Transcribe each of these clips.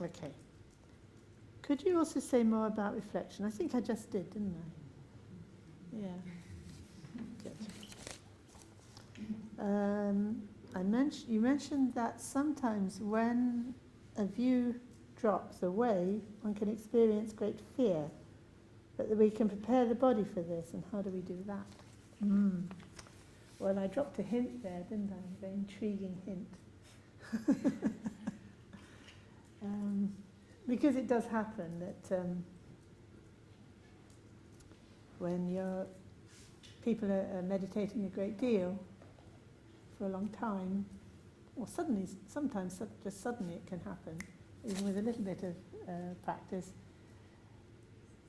Okay. Could you also say more about reflection? I think I just did, didn't I? Yeah. Good. You mentioned that sometimes when a view drops away, one can experience great fear, but that we can prepare the body for this, and how do we do that? Well, I dropped a hint there, didn't I? A very intriguing hint. Because it does happen that when people are meditating a great deal for a long time, or sometimes just suddenly it can happen, even with a little bit of practice,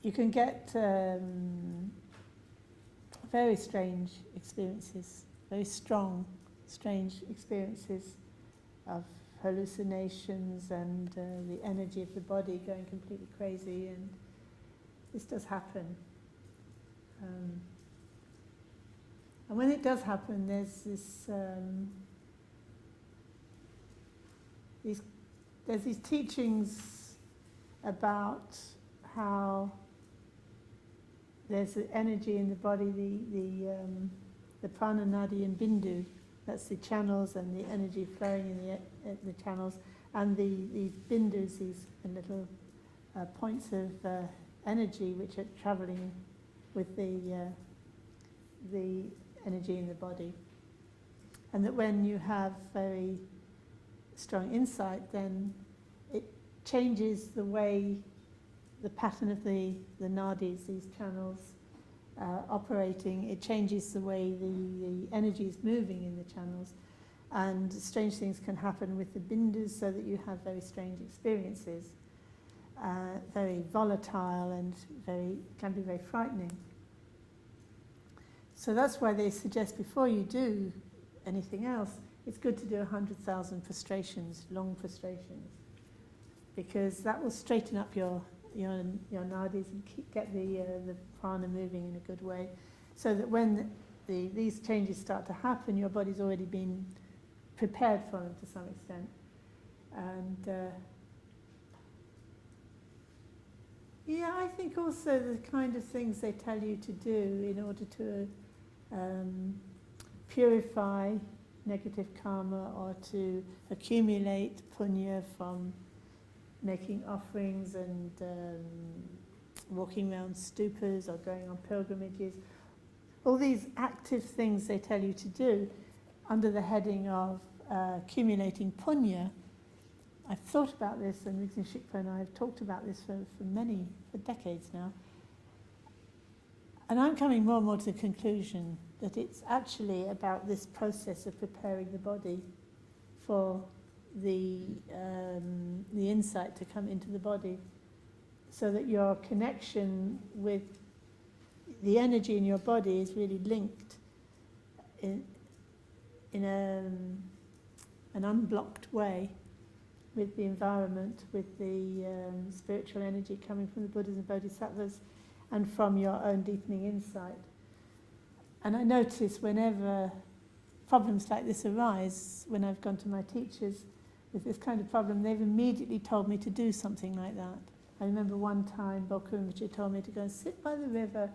you can get very strange experiences, very strong, strange experiences of hallucinations and the energy of the body going completely crazy, and this does happen. And when it does happen, there's these teachings about how there's the energy in the body, the prana, nadi and bindu. That's the channels and the energy flowing in the channels, and these bindus, these little points of energy which are travelling with the energy in the body. And that when you have very strong insight, then it changes the way, the pattern of the nadis, these channels, operating. It changes the way the energy is moving in the channels, and strange things can happen with the bindus, so that you have very strange experiences, very volatile and can be very frightening. So that's why they suggest before you do anything else, it's good to do 100,000 prostrations, long prostrations, because that will straighten up your nadis and get the prana moving in a good way, so that when these changes start to happen, your body's already been prepared for them to some extent. And I think also the kind of things they tell you to do in order to purify negative karma, or to accumulate punya from making offerings and walking around stupas or going on pilgrimages. All these active things they tell you to do under the heading of accumulating punya. I've thought about this, and Rizin Shikpa and I have talked about this for decades now. And I'm coming more and more to the conclusion that it's actually about this process of preparing the body for the insight to come into the body, so that your connection with the energy in your body is really linked in an unblocked way with the environment, with the spiritual energy coming from the Buddhas and Bodhisattvas, and from your own deepening insight. And I notice whenever problems like this arise, when I've gone to my teachers with this kind of problem, they've immediately told me to do something like that. I remember one time Bokun Rinpoche told me to go and sit by the river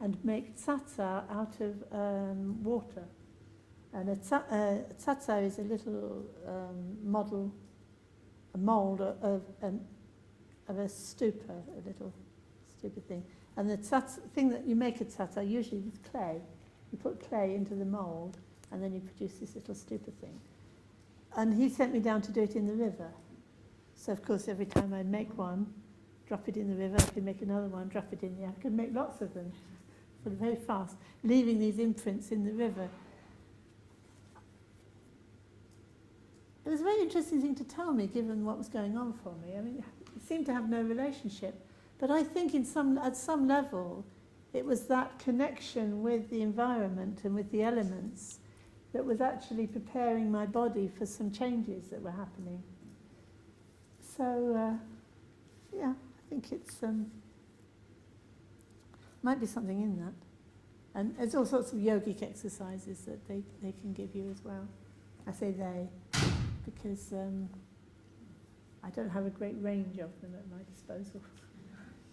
and make tsatsa out of water. And a tsatsa is a little mould of a stupa, a little stupa thing. And the thing that you make a tsatsa, usually with clay, you put clay into the mould, and then you produce this little stupa thing. And he sent me down to do it in the river. So of course every time I'd make one, drop it in the river, I could make another one, drop it in there. I could make lots of them, sort of very fast, leaving these imprints in the river. It was a very interesting thing to tell me, given what was going on for me. I mean, it seemed to have no relationship. But I think at some level, it was that connection with the environment and with the elements that was actually preparing my body for some changes that were happening. So, I think it's might be something in that. And there's all sorts of yogic exercises that they can give you as well. I say they, because I don't have a great range of them at my disposal.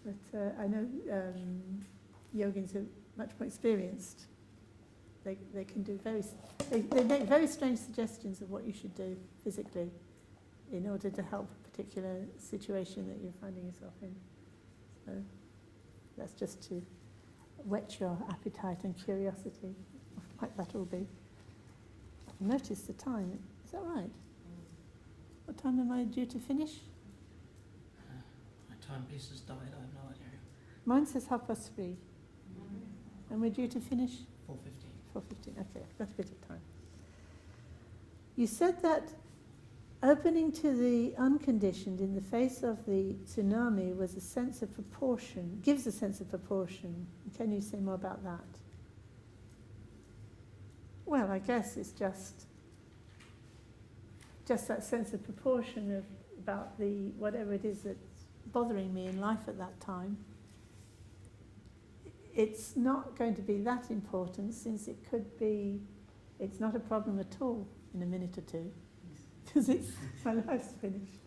But I know yogins are much more experienced. They can do they make very strange suggestions of what you should do physically in order to help a particular situation that you're finding yourself in. So that's just to whet your appetite and curiosity of what that will be. Notice the time. Is that right? What time am I due to finish? My timepiece has died, I have no idea. Mine says 3:30. And we're due to finish? 4:15. 4:15, okay, I've got a bit of time. You said that opening to the unconditioned in the face of the tsunami was a sense of proportion, gives a sense of proportion. Can you say more about that? Well, I guess it's just that sense of proportion of about the whatever it is that's bothering me in life at that time. It's not going to be that important, since it's not a problem at all in a minute or two, because my life's finished.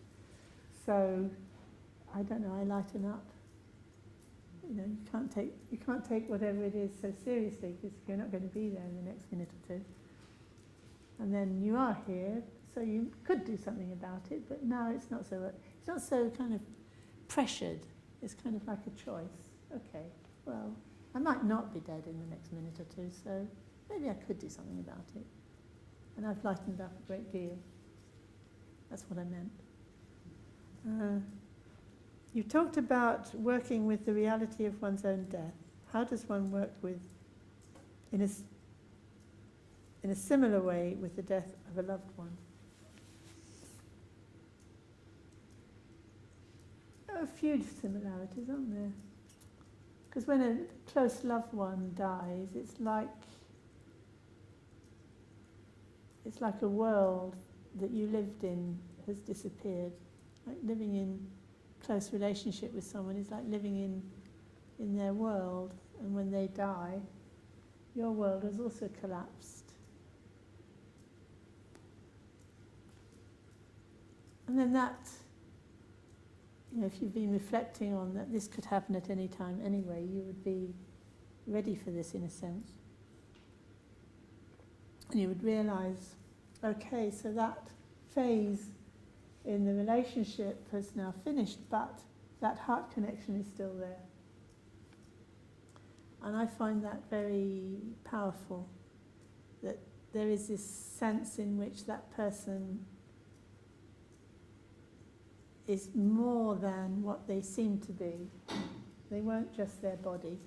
So I don't know, I lighten up. You know, you can't take whatever it is so seriously, because you're not going to be there in the next minute or two. And then you are here, so you could do something about it, but no, it's not so kind of pressured. It's kind of like a choice. Okay, well, I might not be dead in the next minute or two, so maybe I could do something about it. And I've lightened up a great deal. That's what I meant. You talked about working with the reality of one's own death. How does one work in a similar way with the death of a loved one? There are a few similarities, aren't there? Because when a close loved one dies, it's like a world that you lived in has disappeared. Like living in close relationship with someone is like living in their world, and when they die, your world has also collapsed. And then that, if you've been reflecting on that this could happen at any time anyway, you would be ready for this in a sense. And you would realise, okay, so that phase in the relationship has now finished, but that heart connection is still there. And I find that very powerful, that there is this sense in which that person is more than what they seem to be. They weren't just their body.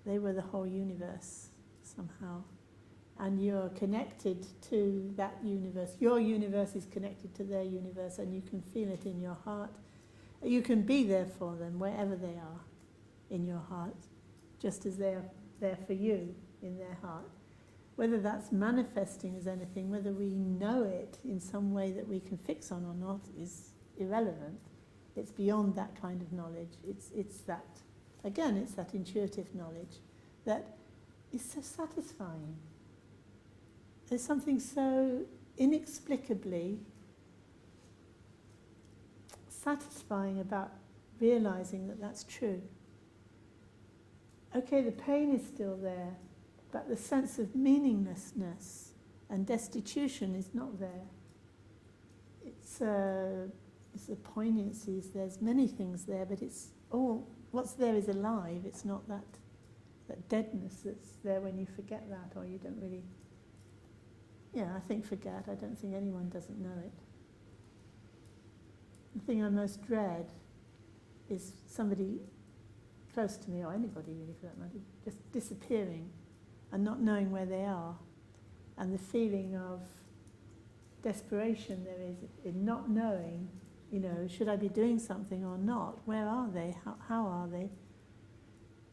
They were the whole universe somehow. And you're connected to that universe. Your universe is connected to their universe, and you can feel it in your heart. You can be there for them wherever they are in your heart, just as they're there for you in their heart. Whether that's manifesting as anything, whether we know it in some way that we can fix on or not, is irrelevant. It's beyond that kind of knowledge. It's that, again, it's that intuitive knowledge that is so satisfying. There's something so inexplicably satisfying about realizing that that's true. Okay, the pain is still there, but the sense of meaninglessness and destitution is not there. It's the poignancies, there's many things there, but it's all, what's there is alive. It's not that deadness that's there when you forget that, or you don't really, I think forget. I don't think anyone doesn't know it. The thing I most dread is somebody close to me, or anybody really for that matter, just disappearing and not knowing where they are, and the feeling of desperation there is in not knowing, should I be doing something or not? Where are they? How are they?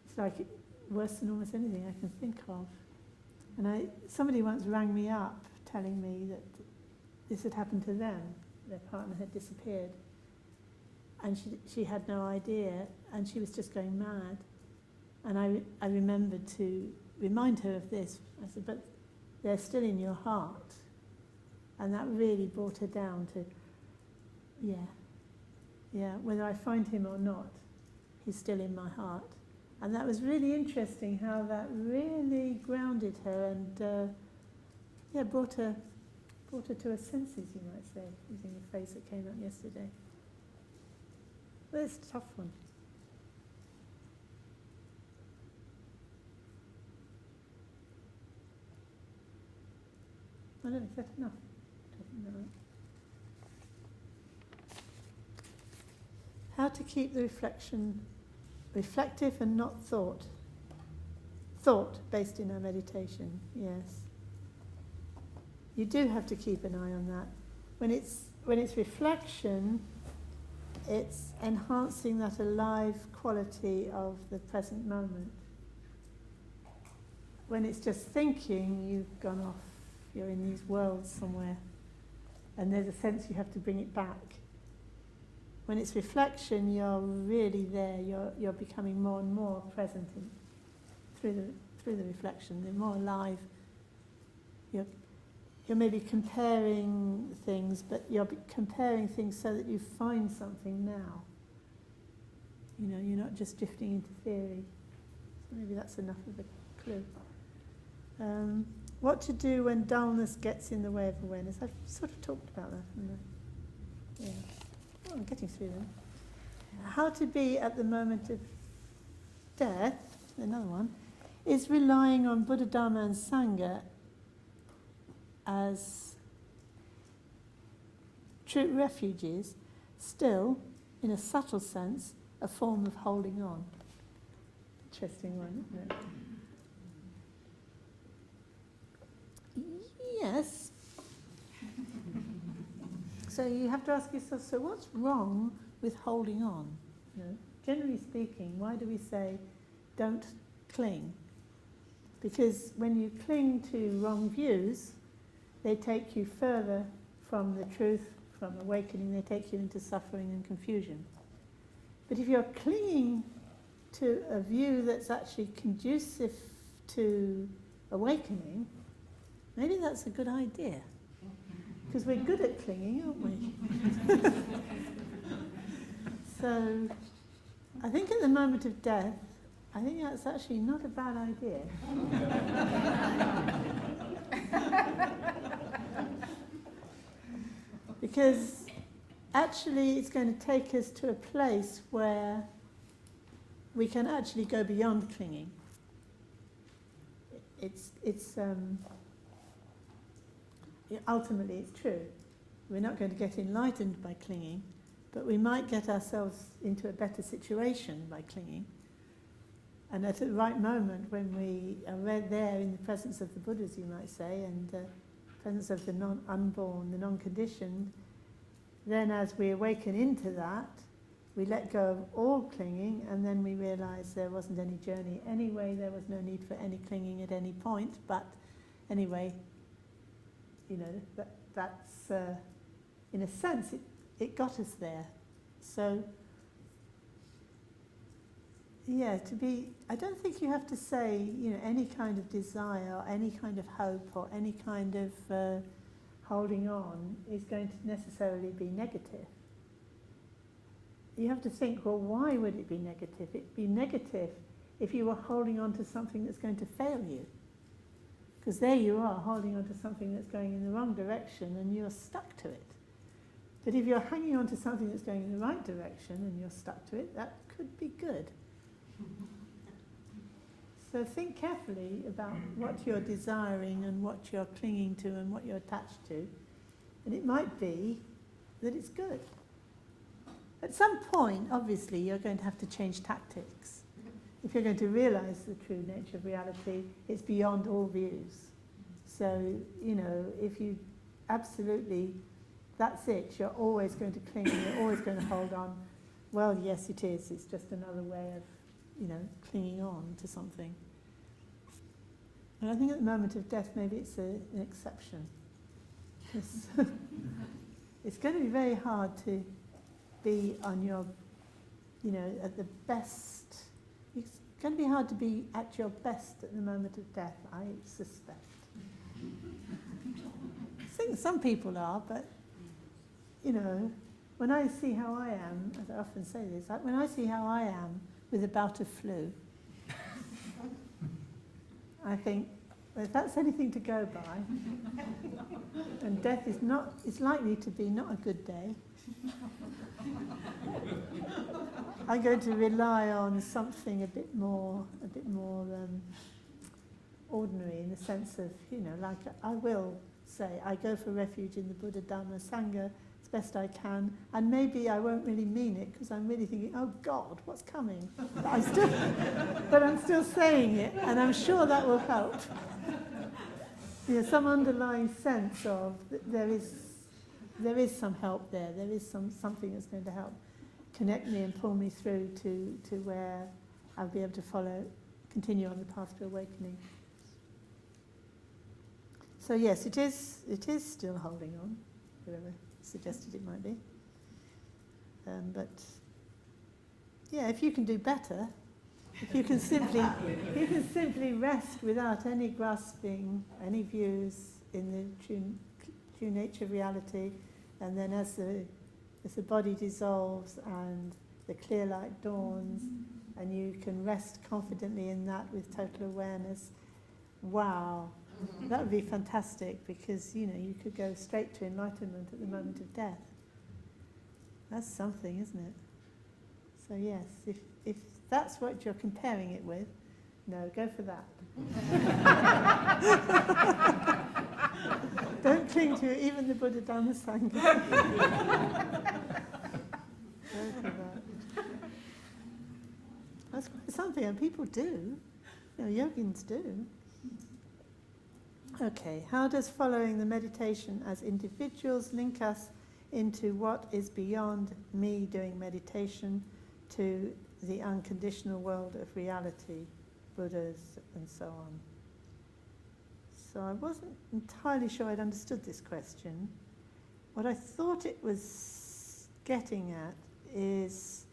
It's like worse than almost anything I can think of. And somebody once rang me up telling me that this had happened to them. Their partner had disappeared. And she had no idea, and she was just going mad. And I remembered to remind her of this. I said, but they're still in your heart. And that really brought her down to, Yeah, whether I find him or not, he's still in my heart. And that was really interesting how that really grounded her and brought her to her senses, you might say, using the phrase that came up yesterday. But it's a tough one. I don't know, is that enough? How to keep the reflection reflective and not thought. Thought based in our meditation, yes. You do have to keep an eye on that. When it's reflection, it's enhancing that alive quality of the present moment. When it's just thinking, you've gone off, you're in these worlds somewhere, and there's a sense you have to bring it back. When it's reflection, you're really there. You're becoming more and more present through the reflection. You're more alive. You're maybe comparing things, but you're comparing things so that you find something now. You know, you're not just drifting into theory. So maybe that's enough of a clue. What to do when dullness gets in the way of awareness? I've sort of talked about that, haven't I? Yeah. Oh, I'm getting through them. How to be at the moment of death, another one, is relying on Buddha, Dharma and Sangha as true refuges, still, in a subtle sense, a form of holding on. Interesting one, isn't it? Yes. So you have to ask yourself, so what's wrong with holding on? You know, generally speaking, why do we say don't cling? Because when you cling to wrong views, they take you further from the truth, from awakening, they take you into suffering and confusion. But if you're clinging to a view that's actually conducive to awakening, maybe that's a good idea. Because we're good at clinging, aren't we? So, I think at the moment of death, I think that's actually not a bad idea. Because actually it's going to take us to a place where we can actually go beyond clinging. Ultimately it's true. We're not going to get enlightened by clinging, but we might get ourselves into a better situation by clinging. And at the right moment, when we are there in the presence of the Buddhas, you might say, and the presence of the unborn, the non-conditioned, then as we awaken into that, we let go of all clinging, and then we realise there wasn't any journey anyway, there was no need for any clinging at any point, but anyway, you know, that's in a sense, it got us there. So, yeah, I don't think you have to say, you know, any kind of desire or any kind of hope or any kind of holding on is going to necessarily be negative. You have to think, well, why would it be negative? It'd be negative if you were holding on to something that's going to fail you. Because there you are, holding on to something that's going in the wrong direction and you're stuck to it. But if you're hanging on to something that's going in the right direction and you're stuck to it, that could be good. So think carefully about what you're desiring and what you're clinging to and what you're attached to. And it might be that it's good. At some point, obviously, you're going to have to change tactics. If you're going to realise the true nature of reality, it's beyond all views. So, you know, if you absolutely, that's it, you're always going to cling, you're always going to hold on. Well, yes, it is. It's just another way of, you know, clinging on to something. And I think at the moment of death, maybe it's an exception. It's going to be very hard to be on your, you know, at the best. It's going to be hard to be at your best at the moment of death, I suspect. I think some people are, but, you know, when I see how I am, as I often say this, when I see how I am with a bout of flu, I think, well, if that's anything to go by, and death is likely to be not a good day, I'm going to rely on something a bit more ordinary, in the sense of, like I will say, I go for refuge in the Buddha, Dhamma, Sangha as best I can, and maybe I won't really mean it because I'm really thinking, oh God, what's coming? But I'm still saying it, and I'm sure that will help. Some underlying sense of there is some help there. There is something that's going to help connect me and pull me through to where I'll be able to continue on the path to awakening. So yes, it is still holding on, whoever suggested it might be. But yeah, if you can do better, if you can simply rest without any grasping, any views in the true nature of reality, and then as the body dissolves and the clear light dawns, and you can rest confidently in that with total awareness, wow, that would be fantastic, because you could go straight to enlightenment at the moment of death. That's something, isn't it? So yes, if that's what you're comparing it with, no, go for that. Don't cling to it, even the Buddha, Dhamma, Sangha. Go for that. That's quite something, and people do. Yogins do. Okay, how does following the meditation as individuals link us into what is beyond me doing meditation to the unconditional world of reality, Buddhas, and so on? So I wasn't entirely sure I'd understood this question. What I thought it was getting at is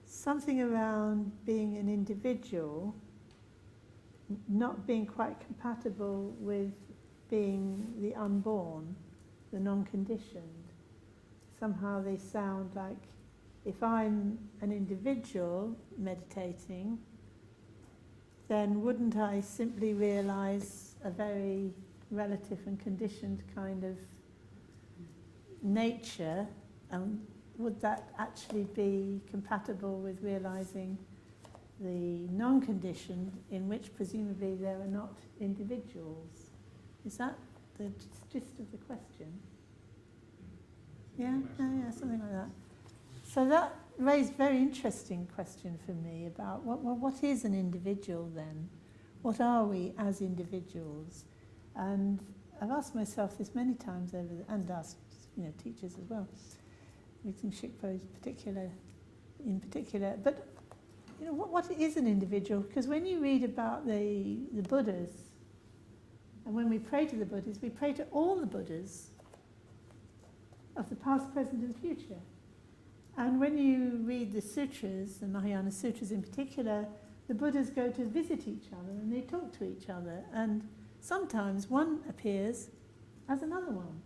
something around being an individual not being quite compatible with being the unborn, the non-conditioned. Somehow they sound like, if I'm an individual meditating, then wouldn't I simply realize a very relative and conditioned kind of nature, and would that actually be compatible with realizing the non-conditioned, in which presumably there are not individuals? Is that the gist of the question? Yeah, something like that. So that raised a very interesting question for me about what is an individual then? What are we as individuals? And I've asked myself this many times and asked teachers as well, Meeting Shikpo in particular. But what is an individual? Because when you read about the Buddhas, and when we pray to the Buddhas, we pray to all the Buddhas of the past, present and future. And when you read the sutras, the Mahayana sutras in particular, the Buddhas go to visit each other and they talk to each other. And sometimes one appears as another one.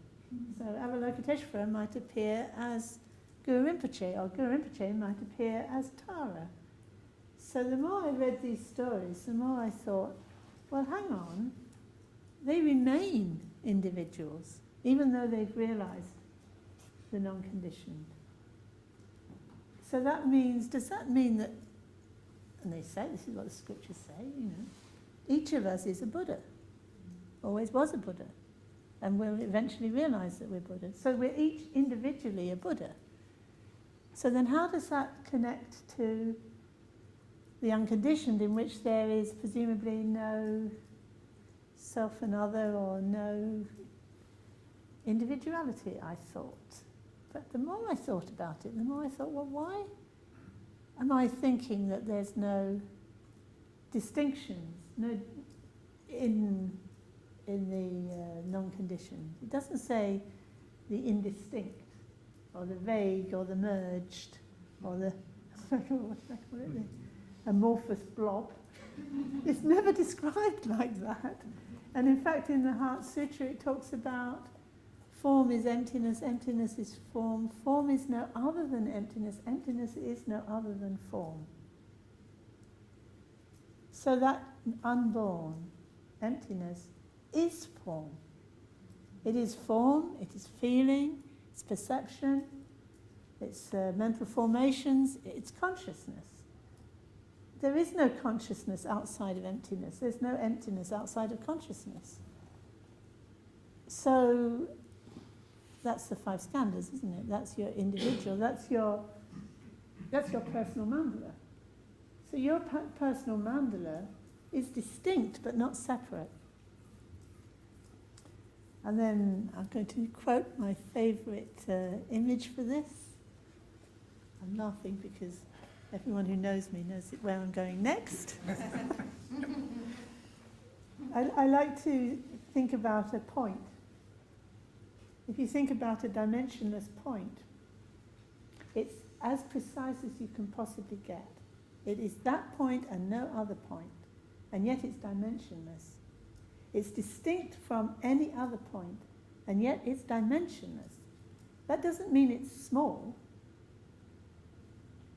So Avalokiteshvara might appear as Guru Rinpoche, or Guru Rinpoche might appear as Tara. So the more I read these stories, the more I thought, well, hang on, they remain individuals, even though they've realized the non-conditioned. So does that mean that, and they say, this is what the scriptures say, each of us is a Buddha, always was a Buddha, and we'll eventually realize that we're Buddha. So we're each individually a Buddha. So then how does that connect to the unconditioned, in which there is presumably no self and other, or no individuality, I thought. But the more I thought about it, the more I thought, well, why am I thinking that there's no distinctions in the non-conditioned? It doesn't say the indistinct, or the vague, or the merged, or the the amorphous blob. It's never described like that. And in fact, in the Heart Sutra, it talks about Form is emptiness, emptiness is form. Form is no other than emptiness, emptiness is no other than form. So that unborn emptiness is form. It is form, it is feeling, it's perception, it's mental formations, it's consciousness. There is no consciousness outside of emptiness. There's no emptiness outside of consciousness. So that's the 5 skandhas, isn't it? That's your individual. That's your personal mandala. So your personal mandala is distinct but not separate. And then I'm going to quote my favourite image for this. I'm laughing because everyone who knows me knows where I'm going next. I like to think about a point. If you think about a dimensionless point, it's as precise as you can possibly get. It is that point and no other point, and yet it's dimensionless. It's distinct from any other point, and yet it's dimensionless. That doesn't mean it's small.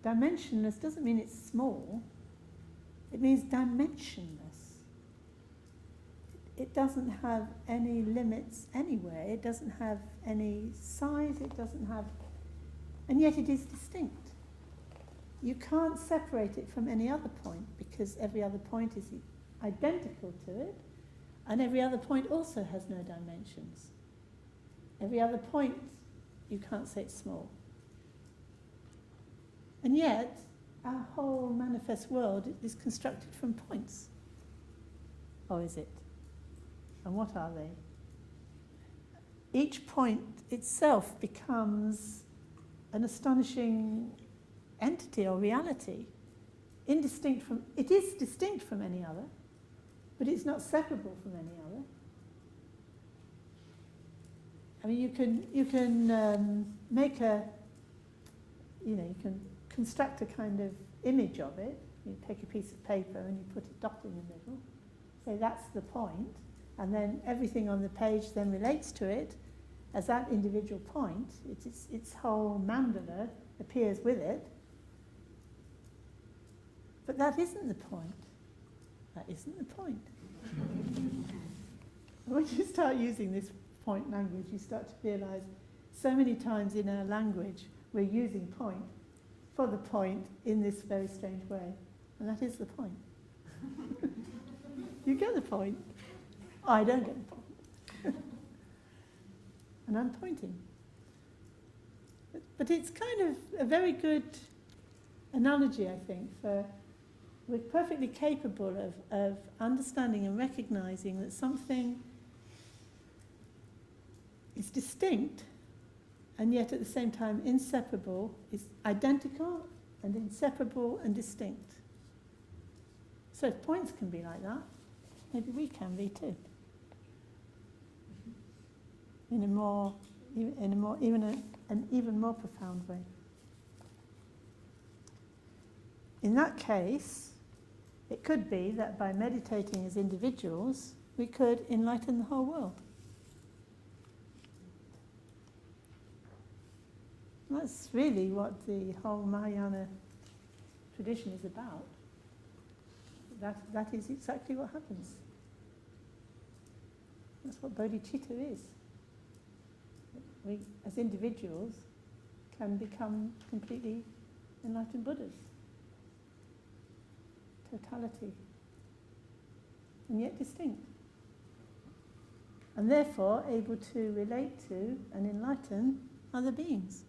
Dimensionless doesn't mean it's small. It means dimensionless. It doesn't have any limits anywhere. It doesn't have any size. It doesn't have... And yet it is distinct. You can't separate it from any other point because every other point is identical to it, and every other point also has no dimensions. Every other point, you can't say it's small. And yet, our whole manifest world is constructed from points. Or is it? And what are they? Each point itself becomes an astonishing entity or reality, indistinct from... It is distinct from any other, but it's not separable from any other. I mean, you can make a... you can construct a kind of image of it. You take a piece of paper and you put a dot in the middle. Say that's the point, and then everything on the page then relates to it as that individual point. Its whole mandala appears with it. But that isn't the point. That isn't the point. When you start using this point language, you start to realise so many times in our language we're using point for the point in this very strange way. And that is the point. You get the point. I don't get the point. And I'm pointing. But it's kind of a very good analogy, I think, for we're perfectly capable of understanding and recognising that something is distinct and yet at the same time inseparable, is identical and inseparable and distinct. So if points can be like that, maybe we can be too. In an even more profound way. In that case, it could be that by meditating as individuals, we could enlighten the whole world. That's really what the whole Mahayana tradition is about. That is exactly what happens. That's what bodhicitta is. We, as individuals, can become completely enlightened Buddhas. Totality. And yet distinct. And therefore able to relate to and enlighten other beings.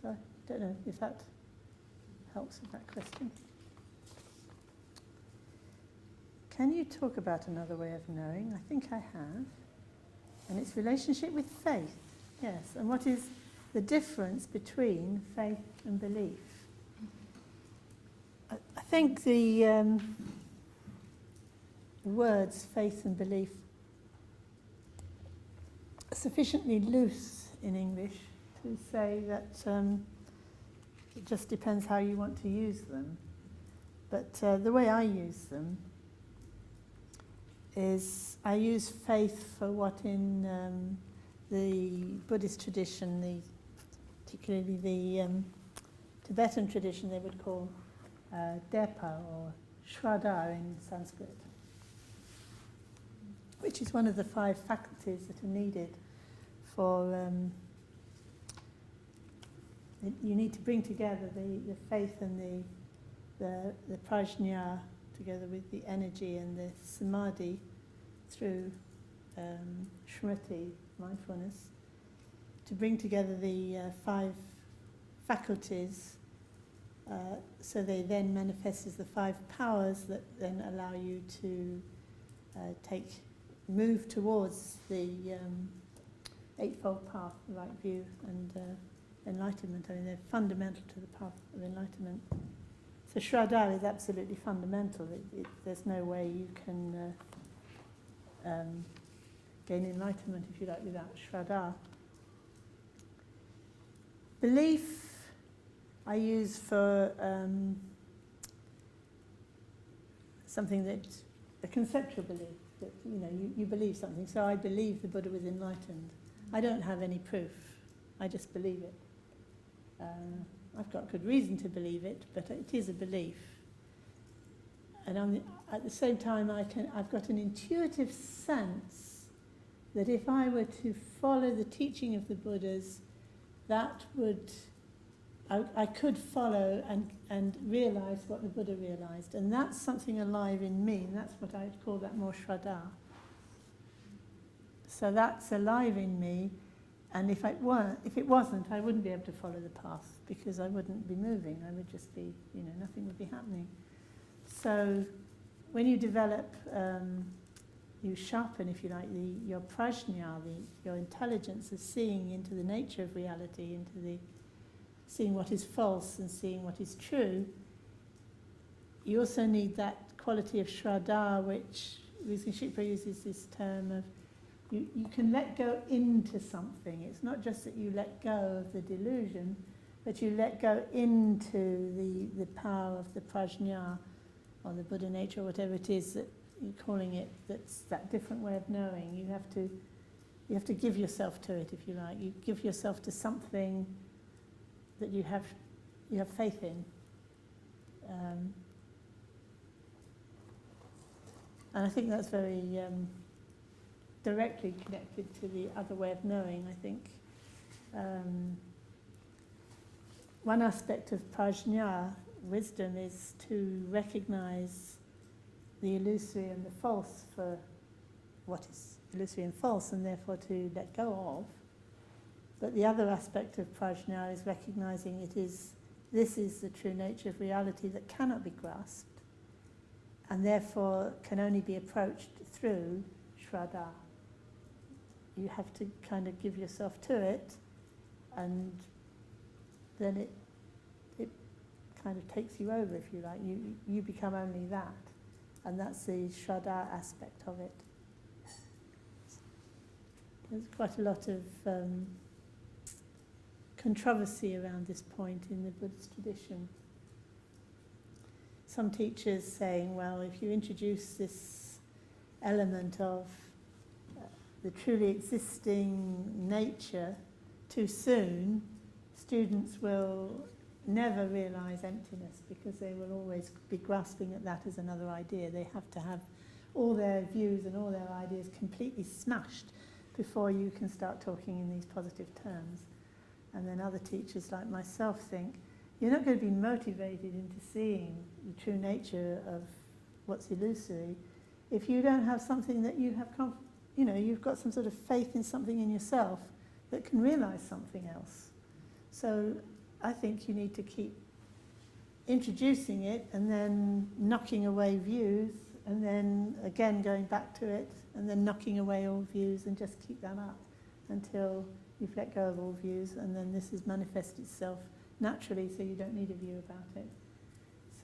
So I don't know if that helps with that question. Can you talk about another way of knowing? I think I have. And its relationship with faith. Yes, and what is the difference between faith and belief? I think the words faith and belief are sufficiently loose in English to say that it just depends how you want to use them. But the way I use them is I use faith for what in the Buddhist tradition, particularly the Tibetan tradition, they would call depa or shraddha in Sanskrit, which is one of the 5 faculties that are needed for you need to bring together the faith and the prajna together with the energy and the samadhi through shruti, mindfulness, to bring together the 5 faculties, so they then manifest as the 5 powers that then allow you to move towards the Eightfold Path, the right view and enlightenment. I mean, they're fundamental to the path of enlightenment. So shraddha is absolutely fundamental. There's no way you can gain enlightenment, if you like, without shraddha. Belief I use for something that, a conceptual belief, that you believe something. So I believe the Buddha was enlightened. I don't have any proof. I just believe it. I've got good reason to believe it, but it is a belief. And at the same time, I've got an intuitive sense that if I were to follow the teaching of the Buddhas, that would, I could follow and realize what the Buddha realized. And that's something alive in me, and that's what I'd call that more shraddha. So that's alive in me. And if it wasn't, I wouldn't be able to follow the path, because I wouldn't be moving. I would just be, nothing would be happening. So when you develop, you sharpen, if you like, your prajna, your intelligence of seeing into the nature of reality, seeing what is false and seeing what is true. You also need that quality of shraddha, which Shikpa uses this term of, you can let go into something. It's not just that you let go of the delusion, but you let go into the power of the prajna, or the Buddha nature, or whatever it is that you're calling it, that's that different way of knowing. You have to give yourself to it, if you like. You give yourself to something that you have faith in. And I think that's very directly connected to the other way of knowing, I think. One aspect of prajna, wisdom, is to recognize the illusory and the false for what is illusory and false, and therefore to let go of. But the other aspect of prajna is recognizing this is the true nature of reality that cannot be grasped, and therefore can only be approached through shraddha. You have to kind of give yourself to it, and then it kind of takes you over, if you like. You become only that, and that's the shraddha aspect of it. There's quite a lot of controversy around this point in the Buddhist tradition. Some teachers saying, well, if you introduce this element of the truly existing nature too soon, students will never realize emptiness, because they will always be grasping at that as another idea. They have to have all their views and all their ideas completely smashed before you can start talking in these positive terms. And then other teachers like myself think, you're not going to be motivated into seeing the true nature of what's illusory if you don't have something that you have, you've got some sort of faith in something in yourself that can realize something else. So I think you need to keep introducing it and then knocking away views, and then again going back to it, and then knocking away all views, and just keep that up until you've let go of all views, and then this has manifested itself naturally, so you don't need a view about it.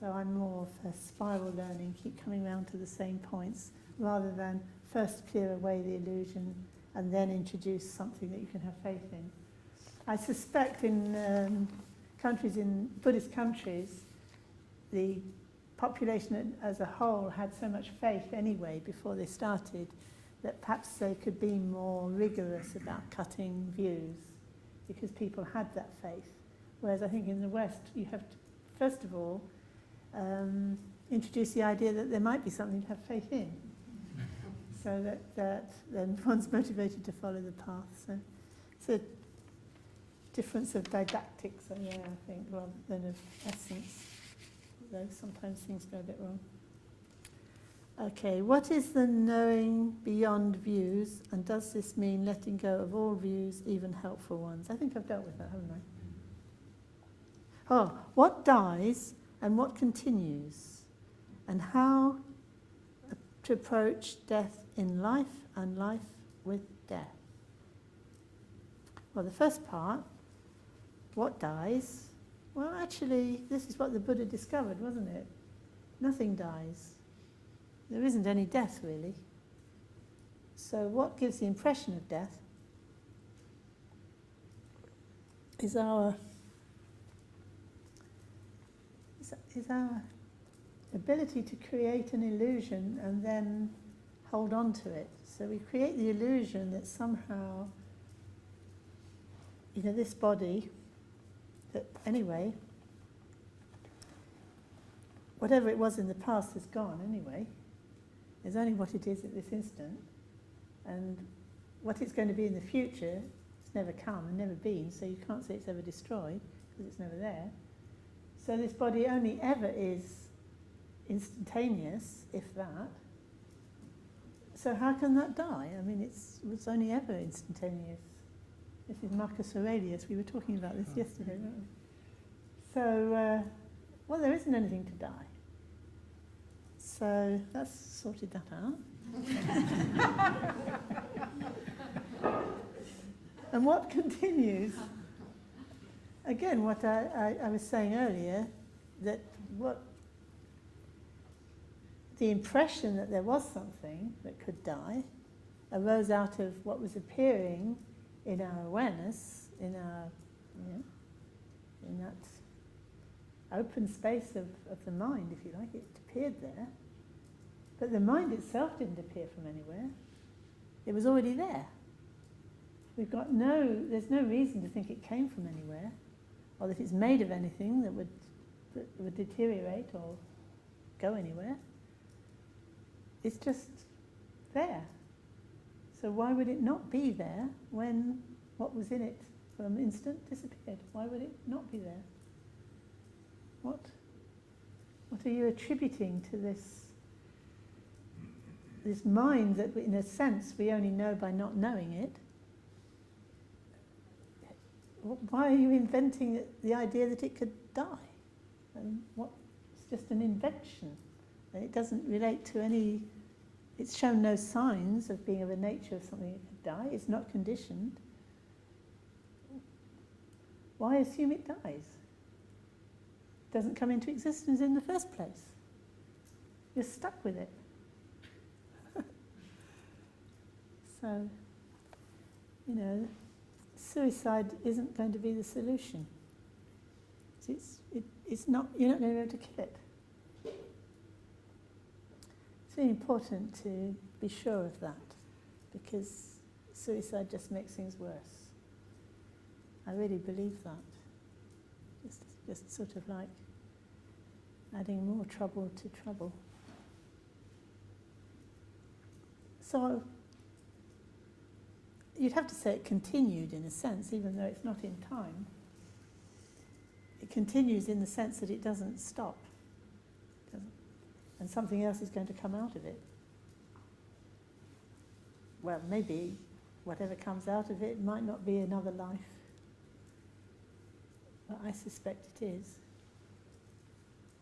So I'm more for spiral learning, keep coming around to the same points, rather than first clear away the illusion and then introduce something that you can have faith in. I suspect in Buddhist countries, the population as a whole had so much faith anyway before they started that perhaps they could be more rigorous about cutting views because people had that faith. Whereas I think in the West you have to, first of all, introduce the idea that there might be something to have faith in, so that then one's motivated to follow the path. So it's a difference of didactics, I think, rather than of essence, although sometimes things go a bit wrong. Okay, what is the knowing beyond views, and does this mean letting go of all views, even helpful ones? I think I've dealt with that, haven't I? Oh, what dies and what continues, and how to approach death in life and life with death. Well, the first part, what dies? Well, actually, this is what the Buddha discovered, wasn't it? Nothing dies. There isn't any death, really. So what gives the impression of death is our ability to create an illusion and then hold on to it. So we create the illusion that somehow, this body, that anyway, whatever it was in the past is gone anyway. There's only what it is at this instant. And what it's going to be in the future, it's never come and never been, so you can't say it's ever destroyed because it's never there. So this body only ever is instantaneous, if that. So how can that die? I mean, it's only ever instantaneous. This is Marcus Aurelius. We were talking about this yesterday, weren't we? So, well, there isn't anything to die. So that's sorted that out. And what continues? Again, what I was saying earlier, that what the impression that there was something that could die arose out of what was appearing in our awareness, in our, in that open space of the mind, if you like. It appeared there. But the mind itself didn't appear from anywhere. It was already there. There's no reason to think it came from anywhere, or that it's made of anything that would deteriorate or go anywhere. It's just there. So why would it not be there when what was in it for an instant disappeared? Why would it not be there? What are you attributing to this mind that, in a sense, we only know by not knowing it? Why are you inventing the idea that it could die? And it's just an invention. And it doesn't relate to any... It's shown no signs of being of a nature of something that could die. It's not conditioned. Why assume it dies? It doesn't come into existence in the first place. You're stuck with it. So, suicide isn't going to be the solution. It's not. You're not going to be able to kill it. It's really important to be sure of that, because suicide just makes things worse. I really believe that. Just sort of like adding more trouble to trouble. So you'd have to say it continued in a sense, even though it's not in time. It continues in the sense that it doesn't stop. And something else is going to come out of it. Well, maybe whatever comes out of it might not be another life. But I suspect it is.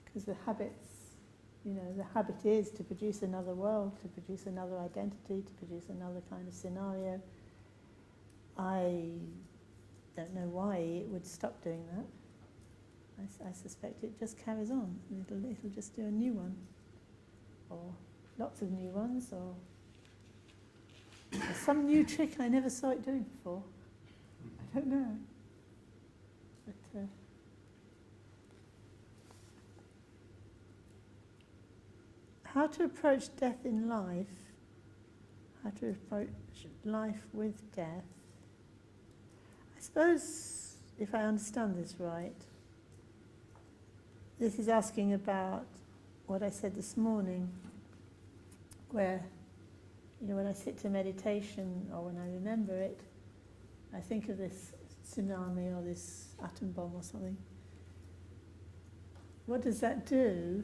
Because the habit is to produce another world, to produce another identity, to produce another kind of scenario. I don't know why it would stop doing that. I suspect it just carries on. It'll just do a new one. Or lots of new ones, or some new trick I never saw it doing before. I don't know. But how to approach death in life, how to approach life with death. I suppose, if I understand this right, this is asking about what I said this morning, where, when I sit to meditation or when I remember it, I think of this tsunami or this atom bomb or something. What does that do?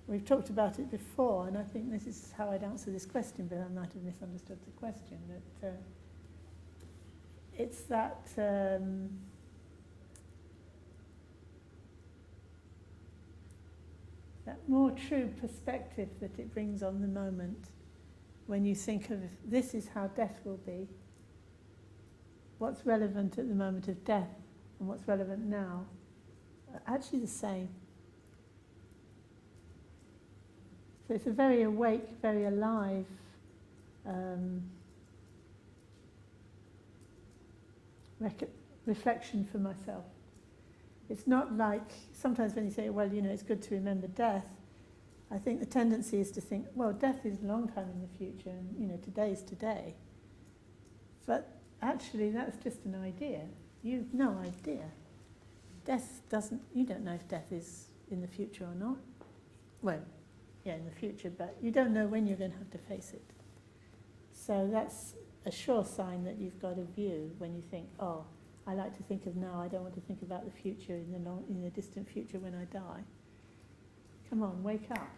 We've talked about it before, and I think this is how I'd answer this question, but I might have misunderstood the question. That it's that that more true perspective that it brings on the moment when you think of this is how death will be. What's relevant at the moment of death and what's relevant now are actually the same. So it's a very awake, very alive reflection for myself. It's not like, sometimes when you say, well, it's good to remember death, I think the tendency is to think, well, death is a long time in the future, and, today's today. But actually, that's just an idea. You've no idea. You don't know if death is in the future or not. Well, yeah, in the future, but you don't know when you're going to have to face it. So that's a sure sign that you've got a view when you think, oh, I like to think of now, I don't want to think about the future in the distant future when I die. Come on, wake up.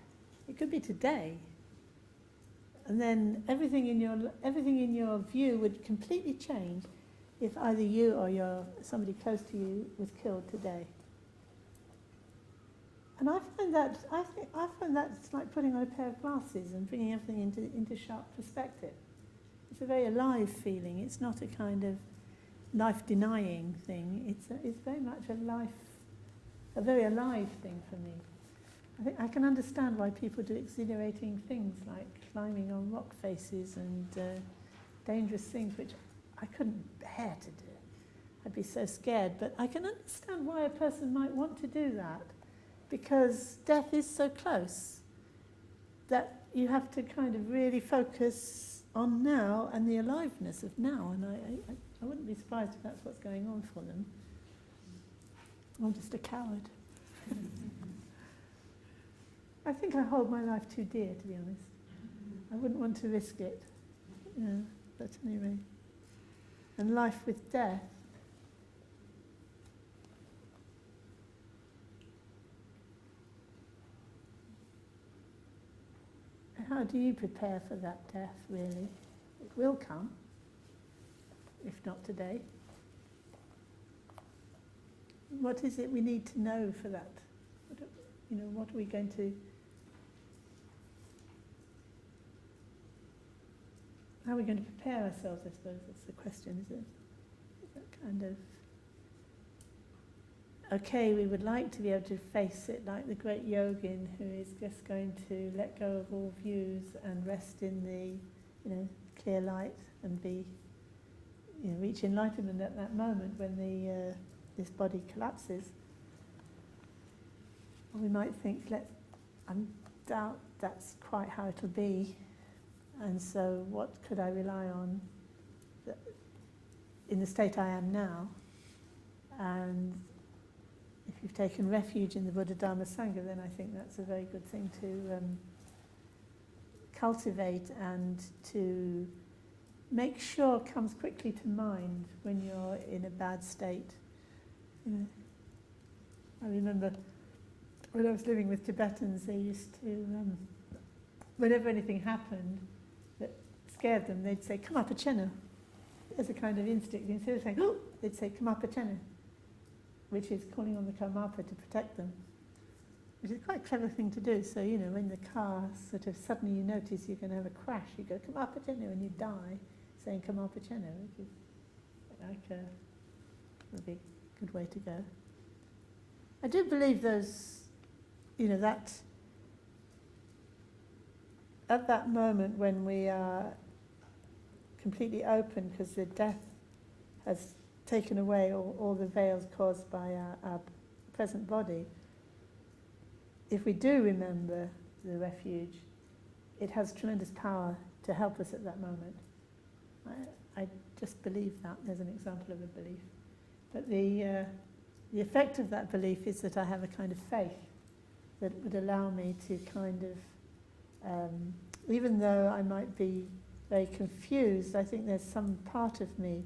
It could be today. And then everything in your view would completely change if either you or somebody close to you was killed today. And I find that it's like putting on a pair of glasses and bringing everything into sharp perspective. It's a very alive feeling. It's not a kind of life-denying thing. It's very much a very alive thing for me. I think I can understand why people do exhilarating things like climbing on rock faces and dangerous things, which I couldn't bear to do. I'd be so scared. But I can understand why a person might want to do that, because death is so close that you have to kind of really focus on now and the aliveness of now. And I wouldn't be surprised if that's what's going on for them. I'm just a coward. I think I hold my life too dear, to be honest. I wouldn't want to risk it. But anyway. And life with death. How do you prepare for that death, really? It will come, if not today. What is it we need to know for that? What are we going to... How are we going to prepare ourselves, I suppose, that's the question, is it? That kind of... Okay, we would like to be able to face it like the great yogin who is just going to let go of all views and rest in the, clear light and be, reach enlightenment at that moment when this body collapses. Or we might think, I doubt that's quite how it'll be, and so what could I rely on in the state I am now? And if you've taken refuge in the Buddha, Dharma, Sangha, then I think that's a very good thing to cultivate and to make sure comes quickly to mind when you're in a bad state. I remember when I was living with Tibetans, they used to, whenever anything happened that scared them, they'd say, "Come up, Achena," as a kind of instinct. Instead of saying, "Oh," they'd say, "Come up, Achena," which is calling on the Karmapa to protect them, which is quite a clever thing to do. So, when the car sort of suddenly you notice you're going to have a crash, you go, "Come up, Achena," and you die saying, "Come up, Achena," which is like would be a good way to go. I do believe those, that at that moment when we are completely open because the death has taken away all the veils caused by our present body, if we do remember the refuge, it has tremendous power to help us at that moment. I just believe that. There's an example of a belief. But the effect of that belief is that I have a kind of faith that would allow me to kind of, even though I might be very confused, I think there's some part of me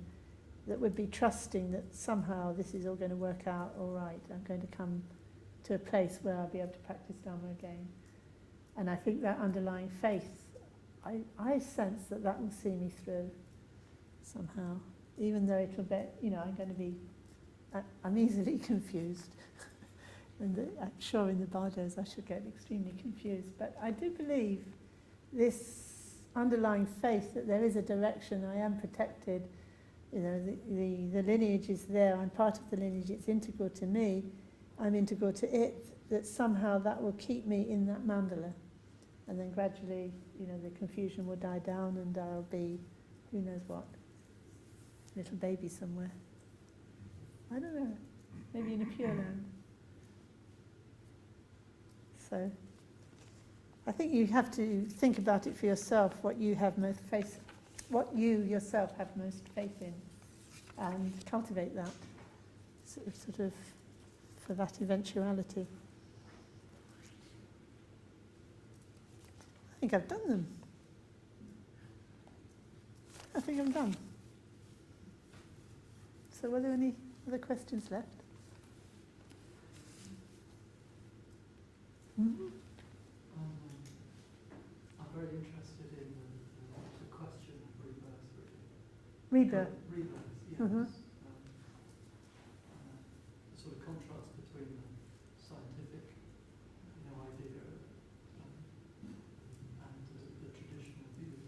that would be trusting that somehow this is all going to work out all right. I'm going to come to a place where I'll be able to practice Dharma again. And I think that underlying faith, I sense that that will see me through somehow, even though it'll be, I'm going to be, I'm easily confused. And I'm sure in the bardos I should get extremely confused. But I do believe this underlying faith that there is a direction, I am protected, the lineage is there, I'm part of the lineage, it's integral to me, I'm integral to it, that somehow that will keep me in that mandala. And then gradually, the confusion will die down and I'll be, who knows what, little baby somewhere. I don't know, maybe in a pure land. So, I think you have to think about it for yourself, what you have most faith, what you yourself have most faith in, and cultivate that, sort of for that eventuality. I think I've done them. I think I'm done. So were there any other questions left? Mm-hmm. I'm very interested in the question of rebirth. Rebirth. Rebirth, yes. Mm-hmm. The sort of contrast between the scientific idea and the traditional view.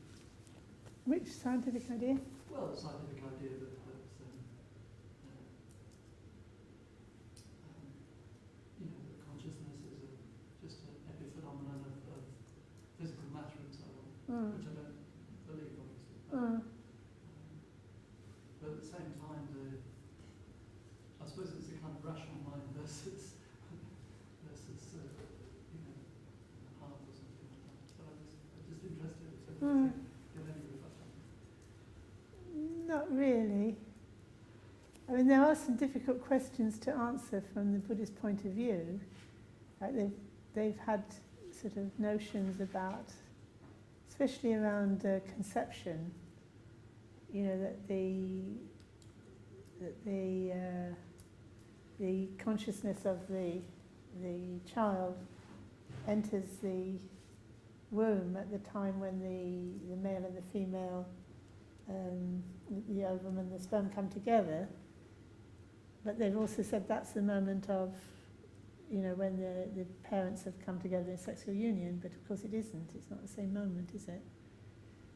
Which scientific idea? Well, the scientific idea that consciousness is just an epiphenomenon of physical matter and so on, which I don't believe, obviously. But at the same time, I suppose it's a kind of rational mind versus heart or something like that. So I'm just interested in any reflection. Not really. I mean, there are some difficult questions to answer from the Buddhist point of view. Like they've had sort of notions about, especially around conception, that the consciousness of the child enters the womb at the time when the male and the female, the ovum and the sperm come together. But they've also said that's the moment of, when the parents have come together in sexual union, but of course it isn't. It's not the same moment, is it?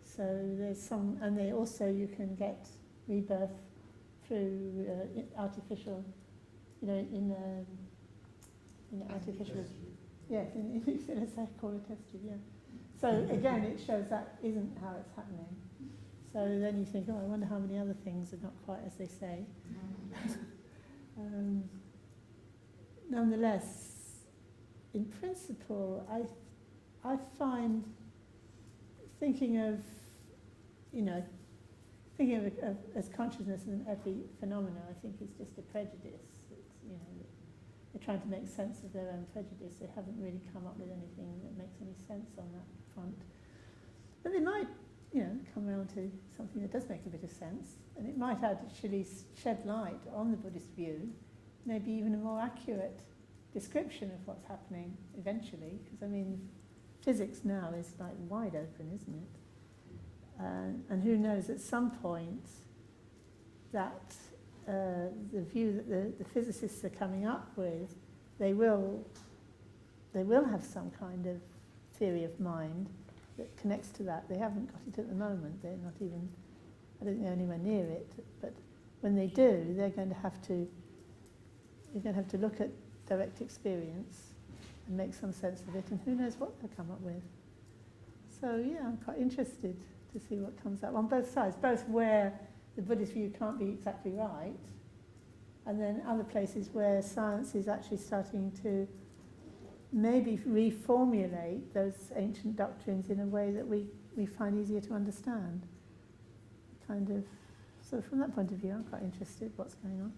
So there's some, and they also, you can get rebirth through artificial, in artificial, yes, in a call a test tube, yeah. So again, it shows that isn't how it's happening. So then you think, I wonder how many other things are not quite as they say. Nonetheless, in principle, I find thinking of as consciousness and every phenomena, I think is just a prejudice. It's, they're trying to make sense of their own prejudice. They haven't really come up with anything that makes any sense on that front. But they might, come around to something that does make a bit of sense, and it might actually shed light on the Buddhist view, maybe even a more accurate description of what's happening eventually, because physics now is like wide open, isn't it? And who knows, at some point that the view that the physicists are coming up with, they will have some kind of theory of mind that connects to that. They haven't got it at the moment. They're not even, I don't think they're anywhere near it. But when they do, you're going to have to look at direct experience and make some sense of it, and who knows what they'll come up with. So yeah, I'm quite interested to see what comes up on both sides, both where the Buddhist view can't be exactly right, and then other places where science is actually starting to maybe reformulate those ancient doctrines in a way that we find easier to understand. Kind of, so from that point of view, I'm quite interested what's going on.